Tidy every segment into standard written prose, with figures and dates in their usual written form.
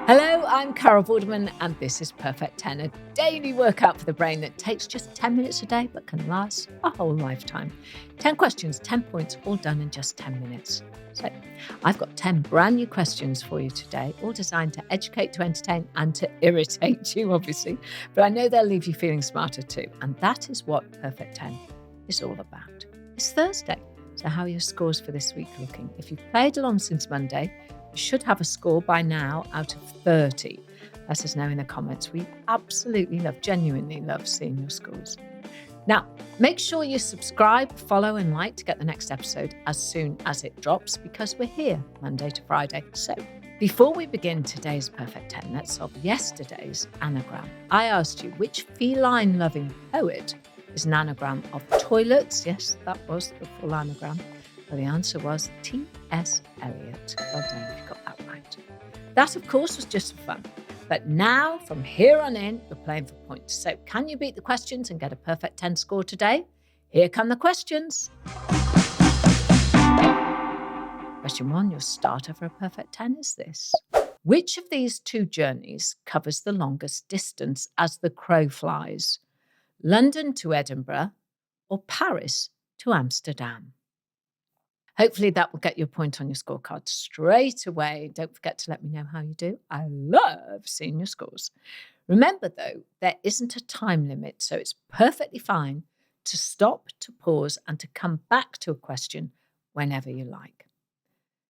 Hello, I'm Carol Vorderman, and this is Perfect 10, a daily workout for the brain that takes just 10 minutes a day but can last a whole lifetime. 10 questions, 10 points, all done in just 10 minutes. So, I've got 10 brand new questions for you today, all designed to educate, to entertain, and to irritate you, obviously. But I know they'll leave you feeling smarter too, and that is what Perfect 10 is all about. It's Thursday, so how are your scores for this week looking? If you've played along since Monday, you should have a score by now out of 30. Let us know in the comments. We absolutely genuinely love seeing your scores. Now, make sure you subscribe, follow, and like to get the next episode as soon as it drops, because we're here Monday to Friday. So, before we begin today's Perfect 10, let's solve yesterday's anagram. I asked you which feline-loving poet is an anagram of toilets. Yes, that was the full anagram. Well, the answer was T.S. Eliot. Well done if you got that right. That, of course, was just for fun. But now, from here on in, we're playing for points. So can you beat the questions and get a perfect 10 score today? Here come the questions. Question 1, your starter for a perfect 10 is this. Which of these two journeys covers the longest distance as the crow flies? London to Edinburgh or Paris to Amsterdam? Hopefully that will get you a point on your scorecard straight away. Don't forget to let me know how you do. I love seeing your scores. Remember, though, there isn't a time limit, so it's perfectly fine to stop, to pause, and to come back to a question whenever you like.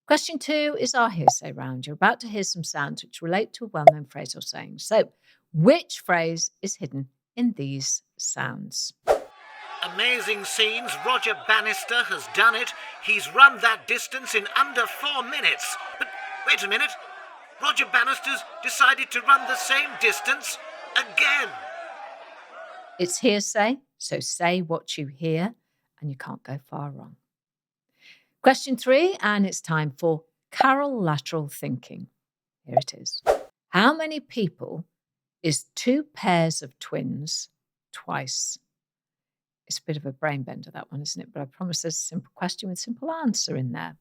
Question 2 is our hearsay round. You're about to hear some sounds which relate to a well-known phrase or saying. So, which phrase is hidden in these sounds? Amazing scenes. Roger Bannister has done it. He's run that distance in under 4 minutes. But wait a minute. Roger Bannister's decided to run the same distance again. It's hearsay, so say what you hear and you can't go far wrong. Question 3, and it's time for Carol lateral thinking. Here it is. How many people is 2 pairs of twins twice? It's a bit of a brain bender, that one, isn't it? But I promise there's a simple question with a simple answer in there.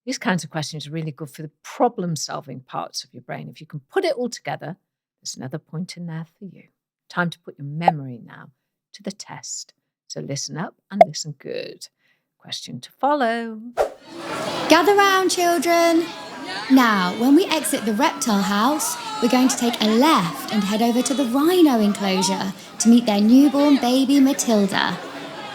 These kinds of questions are really good for the problem-solving parts of your brain. If you can put it all together, there's another point in there for you. Time to put your memory now to the test. So listen up and listen good. Question to follow. Gather round, children. Now, when we exit the reptile house, we're going to take a left and head over to the rhino enclosure to meet their newborn baby, Matilda.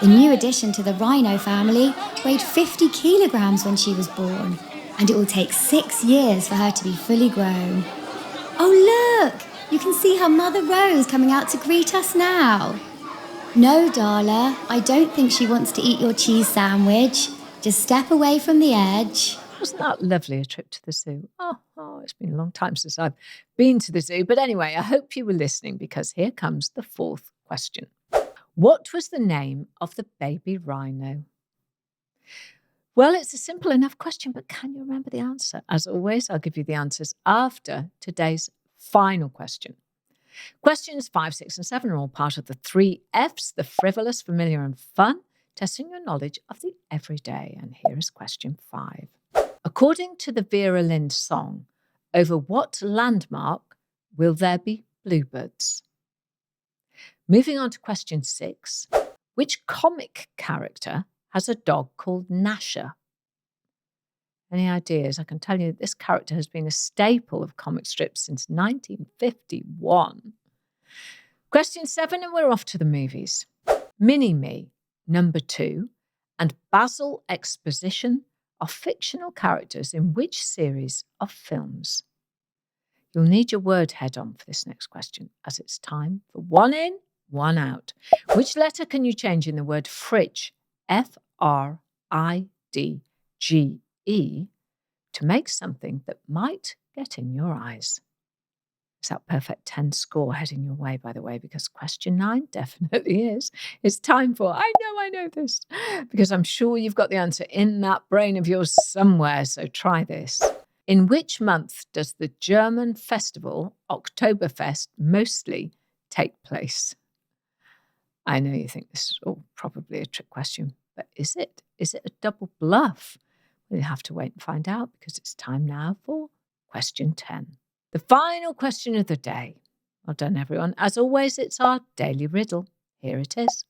The new addition to the rhino family weighed 50 kilograms when she was born, and it will take 6 years for her to be fully grown. Oh, look! You can see her mother Rose coming out to greet us now. No, Darla, I don't think she wants to eat your cheese sandwich. Just step away from the edge. Wasn't that lovely, a trip to the zoo? Oh, it's been a long time since I've been to the zoo. But anyway, I hope you were listening, because here comes the 4th question. What was the name of the baby rhino? Well, it's a simple enough question, but can you remember the answer? As always, I'll give you the answers after today's final question. Questions 5, 6, and 7 are all part of the 3 Fs, the frivolous, familiar, and fun, testing your knowledge of the everyday. And here is question 5. According to the Vera Lynn song, over what landmark will there be bluebirds? Moving on to question 6. Which comic character has a dog called Gnasher? Any ideas? I can tell you that this character has been a staple of comic strips since 1951. Question 7, and we're off to the movies. Mini-Me, number 2, and Basil Exposition are fictional characters in which series of films? You'll need your word head on for this next question, as it's time for 1 in, 1 out. Which letter can you change in the word fridge, F-R-I-D-G-E, to make something that might get in your eyes? Is that perfect 10 score heading your way, by the way? Because question 9 definitely is. It's time for, I know this, because I'm sure you've got the answer in that brain of yours somewhere, so try this. In which month does the German festival, Oktoberfest, mostly take place? I know you think this is probably a trick question, but is it? Is it a double bluff? We'll have to wait and find out, because it's time now for question 10. The final question of the day. Well done, everyone. As always, it's our daily riddle. Here it is.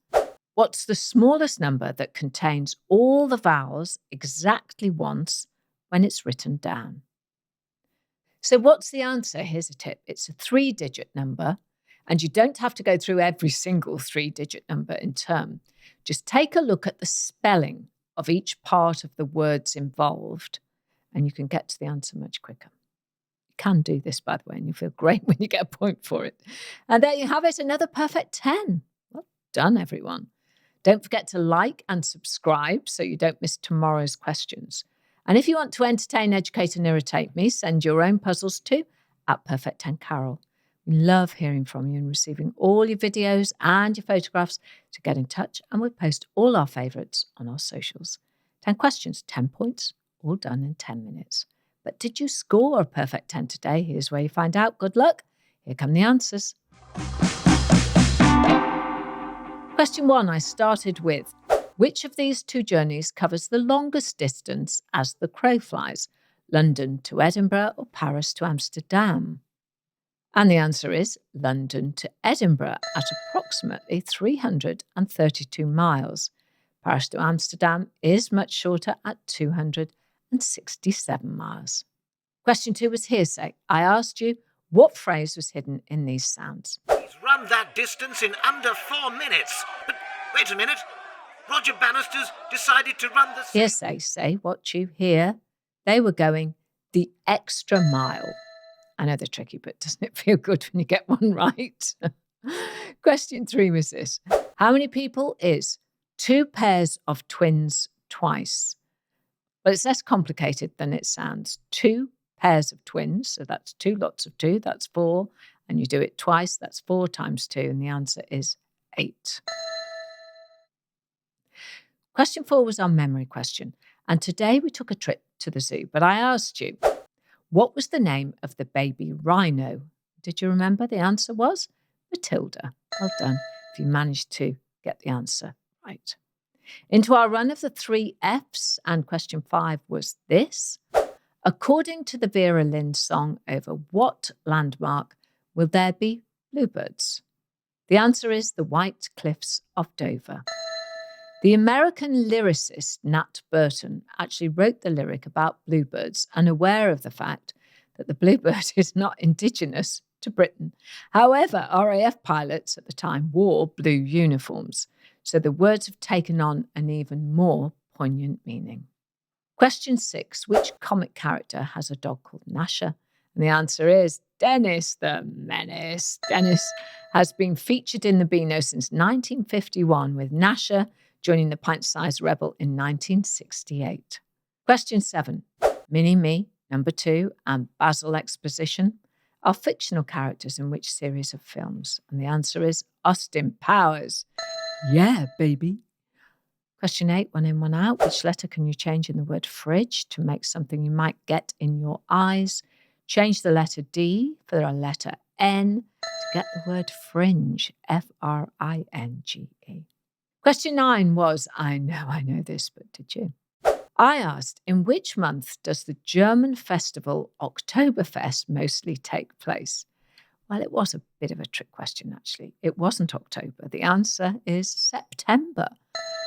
What's the smallest number that contains all the vowels exactly once when it's written down? So what's the answer? Here's a tip. It's a 3-digit number, and you don't have to go through every single 3-digit number in turn. Just take a look at the spelling of each part of the words involved, and you can get to the answer much quicker. You can do this, by the way, and you feel great when you get a point for it. And there you have it, another perfect 10. Well done, everyone. Don't forget to like and subscribe so you don't miss tomorrow's questions. And if you want to entertain, educate and irritate me, send your own puzzles to @Perfect10Carol. We love hearing from you and receiving all your videos and your photographs. To get in touch, and we'll post all our favourites on our socials. 10 questions, 10 points, all done in 10 minutes. But did you score a perfect 10 today? Here's where you find out. Good luck. Here come the answers. Question 1, I started with, which of these 2 journeys covers the longest distance as the crow flies? London to Edinburgh or Paris to Amsterdam? And the answer is London to Edinburgh at approximately 332 miles. Paris to Amsterdam is much shorter at 267 miles. Question 2 was hearsay. I asked you, what phrase was hidden in these sounds? He's run that distance in under 4 minutes. But wait a minute. Roger Bannister's decided to run the... Hearsay, say what you hear. They were going the extra mile. I know they're tricky, but doesn't it feel good when you get one right? Question 3 was this. How many people is 2 pairs of twins twice? Well, it's less complicated than it sounds. 2 pairs of twins, so that's 2 lots of 2, that's 4. And you do it twice, that's 4 times 2, and the answer is 8. Question 4 was our memory question. And today we took a trip to the zoo, but I asked you, what was the name of the baby rhino? Did you remember? The answer was Matilda. Well done if you managed to get the answer right. Into our run of the 3 Fs, and question 5 was this. According to the Vera Lynn song, over what landmark will there be bluebirds? The answer is the White Cliffs of Dover. The American lyricist Nat Burton actually wrote the lyric about bluebirds, unaware of the fact that the bluebird is not indigenous to Britain. However, RAF pilots at the time wore blue uniforms, so the words have taken on an even more poignant meaning. Question 6, which comic character has a dog called Nasha? And the answer is Dennis the Menace. Dennis has been featured in the Beano since 1951, with Nasha joining the pint-sized rebel in 1968. Question 7. Mini-Me, number 2, and Basil Exposition are fictional characters in which series of films? And the answer is Austin Powers. Yeah, baby. Question 8, 1 in, 1 out. Which letter can you change in the word fridge to make something you might get in your eyes? Change the letter D for a letter N to get the word fringe, F-R-I-N-G-E. Question 9 was, I know this, but did you? I asked, in which month does the German festival Oktoberfest mostly take place? Well, it was a bit of a trick question, actually. It wasn't October. The answer is September.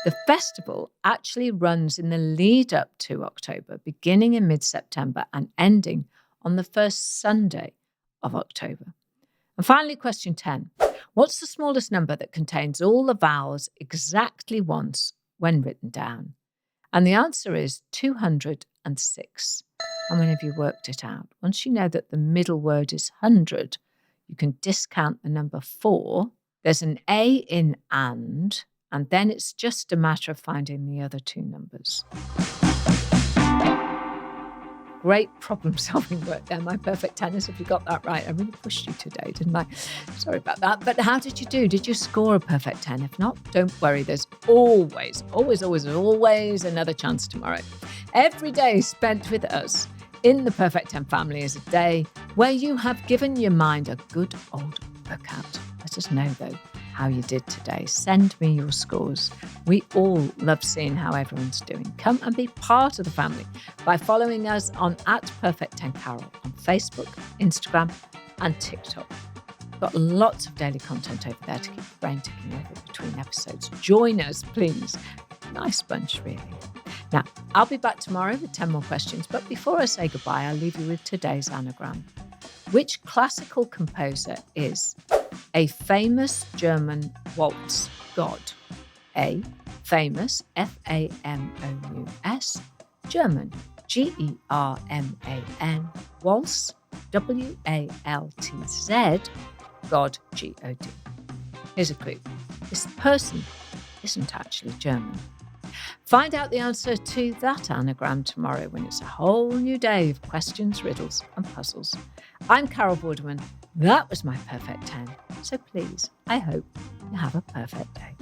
The festival actually runs in the lead up to October, beginning in mid-September and ending on the first Sunday of October. And finally, question 10. What's the smallest number that contains all the vowels exactly once when written down? And the answer is 206. How many of you worked it out? Once you know that the middle word is 100, you can discount the number 4. There's an A in and then it's just a matter of finding the other 2 numbers. Great problem-solving work there, my perfect tennis, if you got that right. I really pushed you today, didn't I? Sorry about that. But how did you do? Did you score a perfect 10? If not, don't worry. There's always another chance tomorrow. Every day spent with us in the Perfect 10 family is a day where you have given your mind a good old workout. Let us know, though. how you did today. Send me your scores. We all love seeing how everyone's doing. Come and be part of the family by following us on @Perfect10Carol on Facebook, Instagram, and TikTok. Got lots of daily content over there to keep your brain ticking over between episodes. Join us, please. Nice bunch, really. Now, I'll be back tomorrow with 10 more questions, but before I say goodbye, I'll leave you with today's anagram. Which classical composer is a famous German waltz god? A. Famous, Famous, German, German, waltz, Waltz, God, God. Here's a clue. This person isn't actually German. Find out the answer to that anagram tomorrow when it's a whole new day of questions, riddles, and puzzles. I'm Carol Borderman. That was my perfect 10. So please, I hope you have a perfect day.